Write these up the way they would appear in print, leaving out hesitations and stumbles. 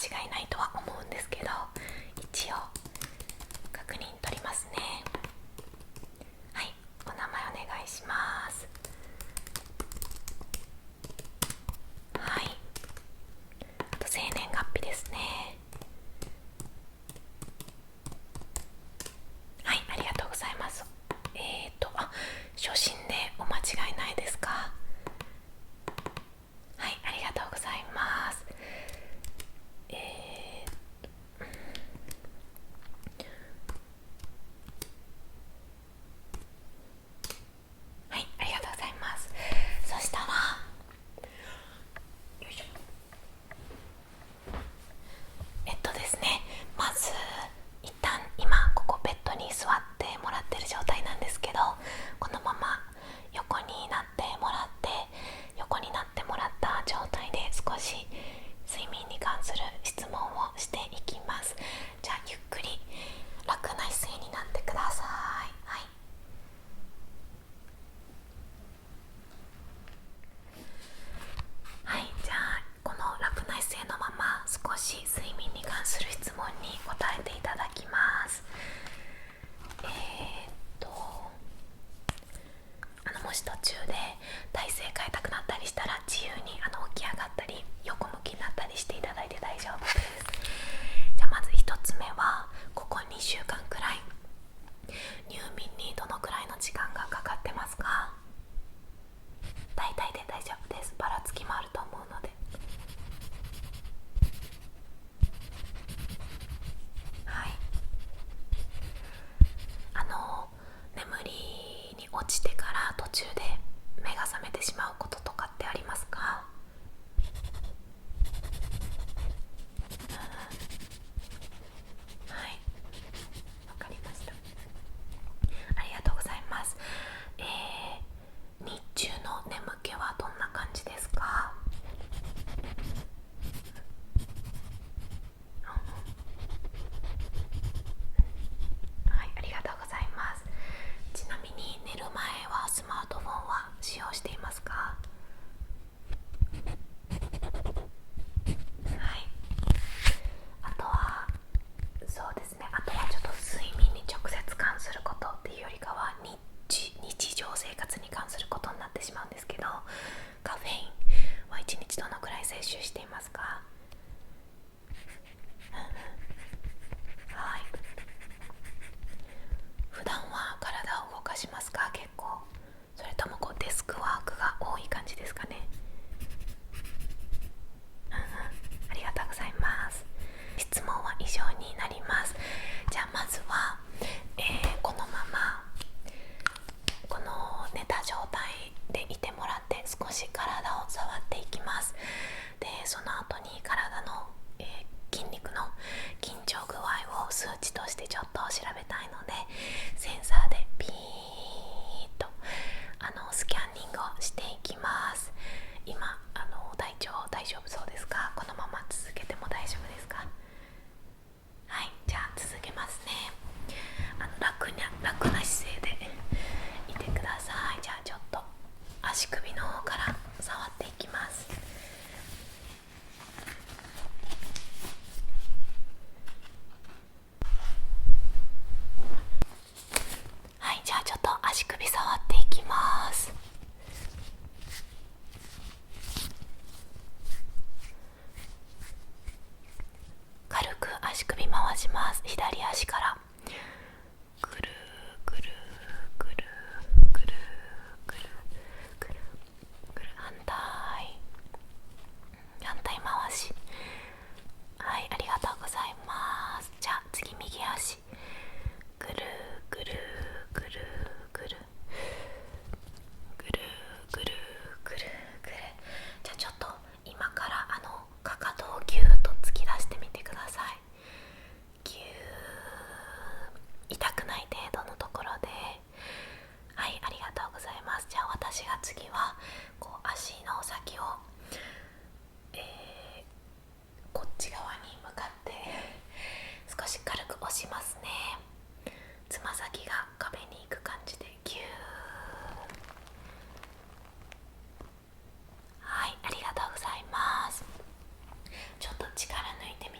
違いないとは思うんですけど、一応確認取りますね。はい、お名前お願いします。はい、あと生年月日ですね。はい、ありがとうございます。初心でお間違いないですか？はい、ありがとうございます。はい、ありがとうございます。そしたら、よいしょ。ですね、まず一旦今ここベッドに座ってもらってる状態なんですけど、このまま横になってもらって横になってもらった状態で少し睡眠に関する質問をしていきます。じゃあゆっくり楽な姿勢になってください。はい、はい、じゃあこの楽な姿勢のまま少し睡眠に関する質問に答えていただきます。えーっともし途中で体勢変えたくなったりしたら自由に起き上がったり横向きになったりしていただいて大丈夫です。じゃあまず1つ目は、ここ2週間くらい入眠にどのくらいの時間がかかってますか？大体で大丈夫です。ばらつきもあると思うので。はい、眠りに落ちてから途中で目が覚めてしまうこととかってありますか？はい、わかりました。ありがとうございます。日中の眠気はどんな感じですか？はい、ありがとうございます。ちなみに寝る前はスマートフォンは使用していますか？はい、あとはそうですね、あとはちょっと睡眠に直接関することっていうよりかは日常生活に関することになってしまうんですけど、カフェインは1日どのくらい摂取していますか？はい、普段は体を動かしますか？結構。それともデスクワークが多い感じですかね？ありがとうございます。質問は以上になります。じゃあまずは、このままこの寝た状態でいてもらって少し体を触っていきます。でその後に体の、筋肉の緊張具合を数値としてちょっと調べたいので、センサーでピーッとスキャンニングをしていきます。今体調大丈夫そうですか？このまま続けても大丈夫ですか？はい、じゃあ続けますね。楽な姿勢でいてください。じゃあちょっと足首の方から触っていきます。はい、じゃあちょっと足首触っていきます。軽く足首回します。左足からぐるぐるぐるぐるぐるぐるぐる、反対回し。はい、ありがとうございます。じゃあ次右足ぐるぐるぐるぐるぐるぐるぐるぐる。じゃあちょっと今からかかとをギューッと突き出してみてください。ギュー、痛くない程度のところで。はい、ありがとうございます。じゃあ私が次は足の先を、こっち側に向かって少し軽く押しますね。つま先が壁に行く感じでギュー。はい、ありがとうございます。ちょっと力抜いてみ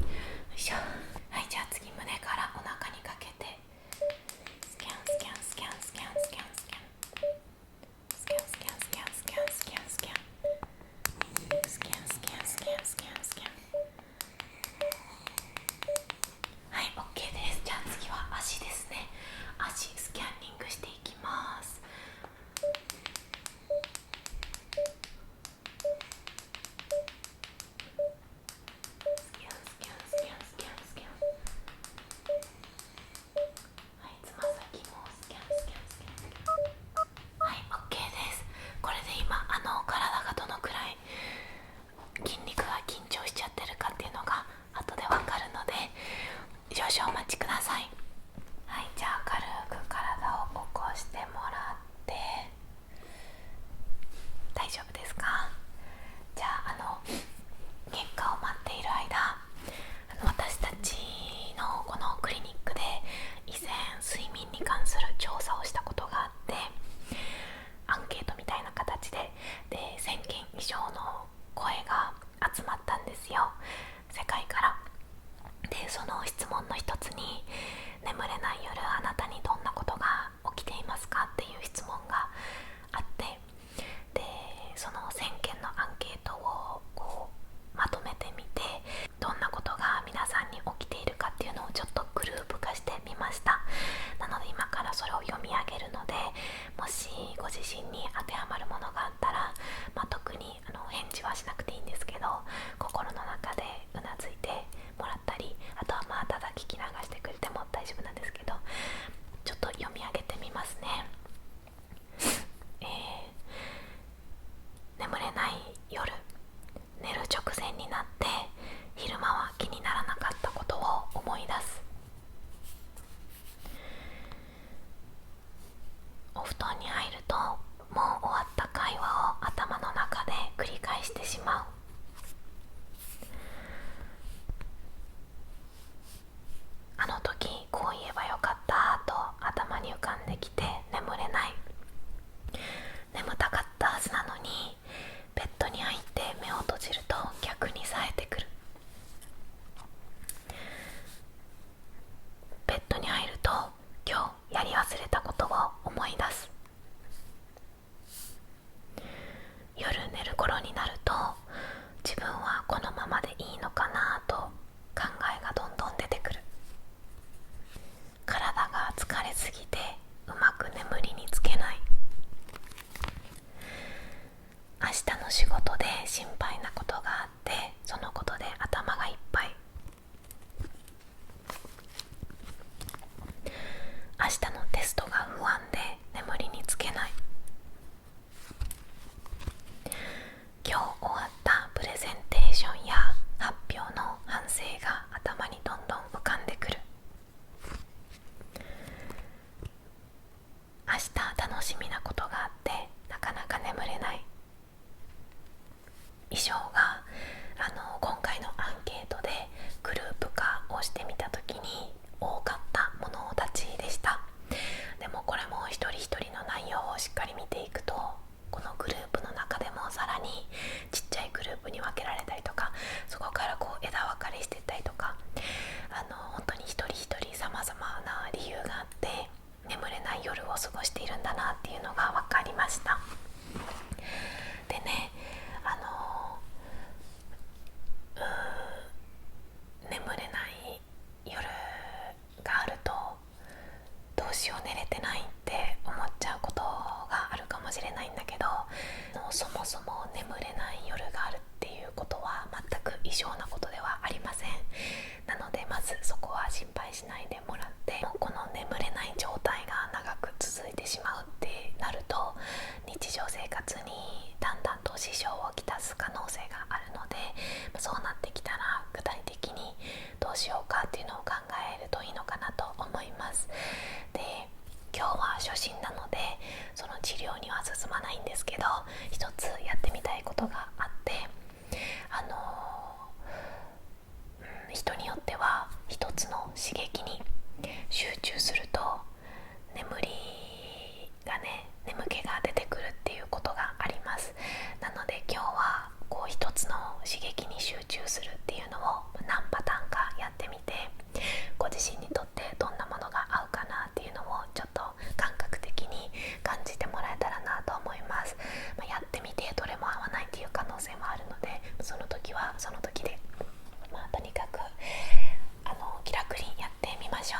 いしょ。はい、じゃあ次胸からお腹にかけてに関する調査をしたことがあって、アンケートみたいな形で1000件以上の声が集まったんですよ、世界から。でその質問の一つに、眠れない夜あなたにどんなことが起きていますかっていう質問があって、でその1000件のアンケートをまとめてみて、どんなことが皆さんに起きているかっていうのをちょっとグループ化してみました。なので今からそれを読み上げるので、もしご自身に当てはまるものがあったら、特に返事はしなくていいんですけど、心の中でうなずいてもらったり、あとはただ聞き流してくれても大丈夫なんですけど、ちょっと読み上げてみますね。眠れない夜、寝る直前になって昼間は気にならなかったことを思い出す。お布団に入るともう終わった会話を頭の中で繰り返してしまう。あの時こう言えばよかったと頭に浮かんできて眠れない。眠たかったはずなのに、ベッドに入って目を閉じると逆に冴えてくる。ベッドに入ると今日やり忘れたことを思い出す。夜寝る頃になると、自分はこのままでいいのかなと考えがどんどん出てくる。体が疲れすぎてうまく眠りにつけない。明日の仕事で心配なことがあって、そのことで頭がいっぱい。明日のテストが不安で眠りにつけない。今日終わったプレゼンテーションや発表の反省が頭にどんどん浮かんでくる。明日楽しみなことがあってなかなか眠れない。以上が今回のアンケートでグループ化をしてみた時に多かったものたちでした。でもこれも一人一人の内容をしっかり見ていくと、このグループの中でもさらにちっちゃいグループに分けられたりとか、そこから枝分かれしていったりとか、本当に一人一人さまざまな理由があって眠れない夜を過ごしているんだなっていうのが分かりました。でね、眠れない夜があると、どうしよう寝れてないって思っちゃうことがあるかもしれないんだけど、そもそも眠れない夜があるっていうことは全く異常なことではありません。なのでまずそこは心配しないでもらって、もうこの眠れない状態が長く続いてしまうってなると、日常生活にだんだんと支障をきたす可能性があるので、そうなってきたら具体的にどうしようかっていうのを考えるといいのかなと思います。で、今日は初心なのでその治療には進まないんですけど、一つやってみたいことがあって、人によっては一つの刺激に集中すると眠気が出てくるっていうことがあります。なので今日は一つの刺激に集中するっていうのを何パターンかやってみて、ご自身にとってどんなものが合うかなっていうのをちょっと感覚的に感じてもらえたらなと思います。やってみてどれも合わないっていう可能性もあるので、その時はその時で、とにかく気楽にやってみまし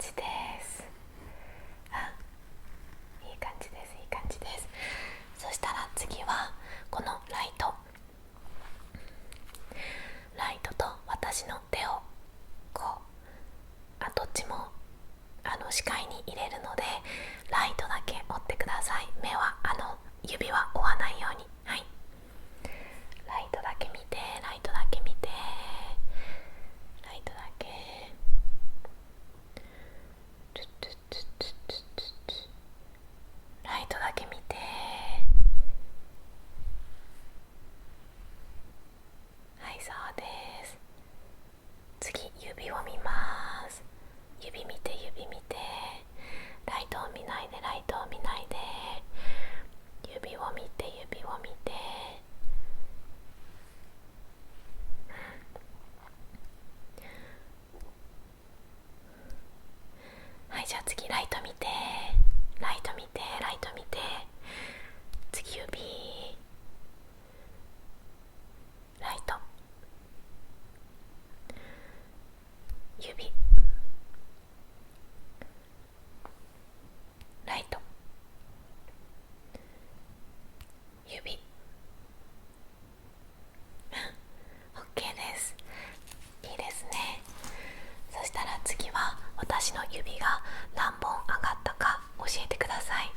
じです。いい感じです、いい感じです。そしたら次はこのライトと私の手をこうどっちも視界に入れるので、ライトだけ追ってください。目は指は追わないように。はい、ライトだけ見て、ライトだけ見て、ライトだけ。ライトだけ見て。はい、そうです。次、指を見ます。指見て、指見て。ライトを見ないで、ライトを見ないで。指を見て、指を見て。はい、じゃあ次ライト見て、ライト見て、ライト見て。次指、ライト、指、ライト、指。OK です。いいですね。そしたら次は私の指が何本上がったか教えてください。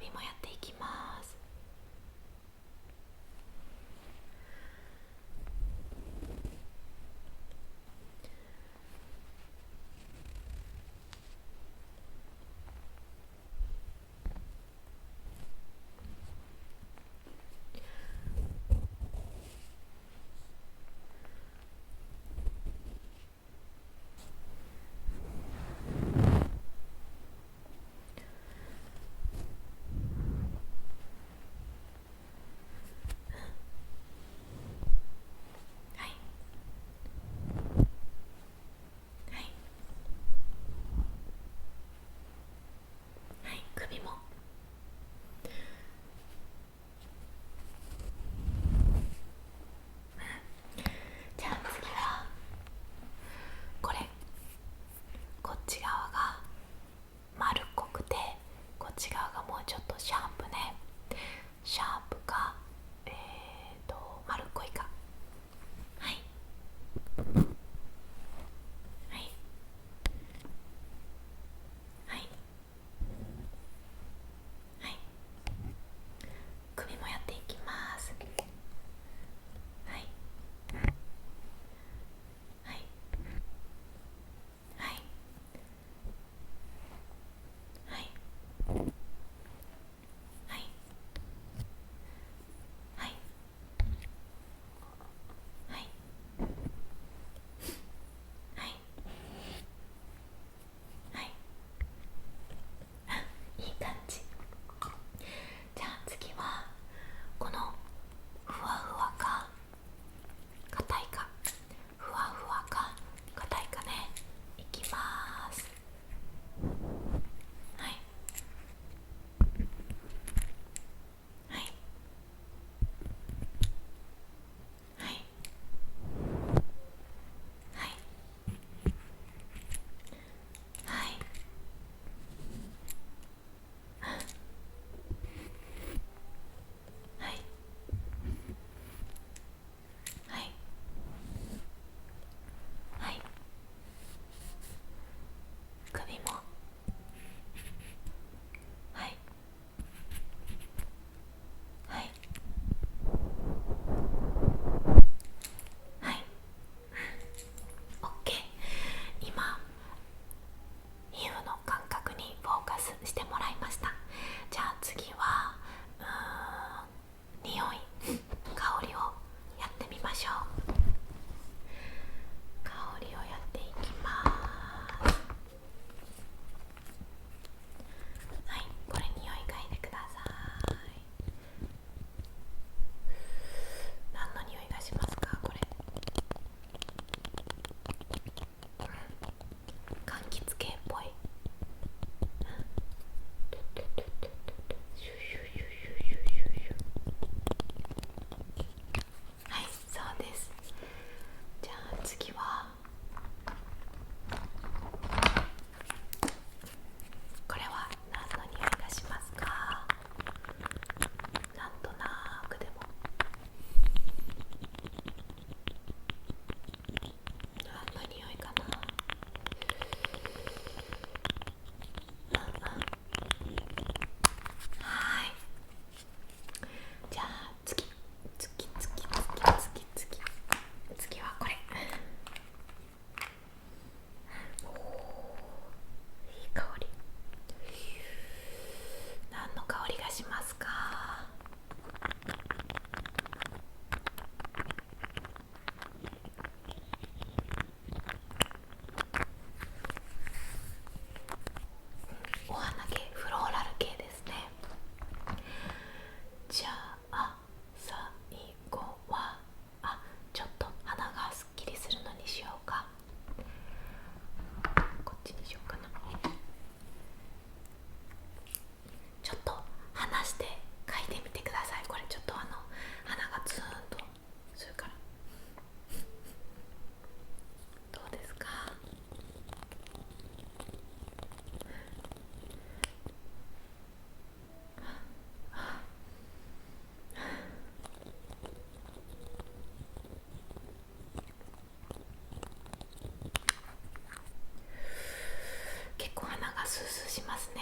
首もやっていきます。首もじゃあ次はこれ、こっち側が丸っこくてこっち側がもうちょっとシャープね。シャープか丸っこいか。はいはいはいはい。首もやっていきます。はいはいはいはいはいはいはいはいはい。いい感じ。じゃあ次はこのふわふわか硬いか、ふわふわか硬いかね、いきます。はいはいはいはいはいはいはいはい。首もはいはいはい。オッケー。今皮膚の感覚にフォーカスしてもらいました。じゃあ次は匂い、香りをやってみましょう。香りをやっていきます。はい、これ匂い嗅いでください。何の匂いがしますか？これ柑橘系っぽい。はい、そうです。じゃあ次はこれは何の匂いがしますか？なんとなくでも何の匂いかな。はい。じゃあ次次はこれ。おー、いい香り。何の香りがしますか？お花系、フローラル系ですね。じゃあ最後はちょっと鼻がすっきりするのにしようか。こっちにしようかな。ちょっと離して嗅いでみてください。これちょっと鼻がツーンとするから。どうですか？結構鼻がスースーしますね。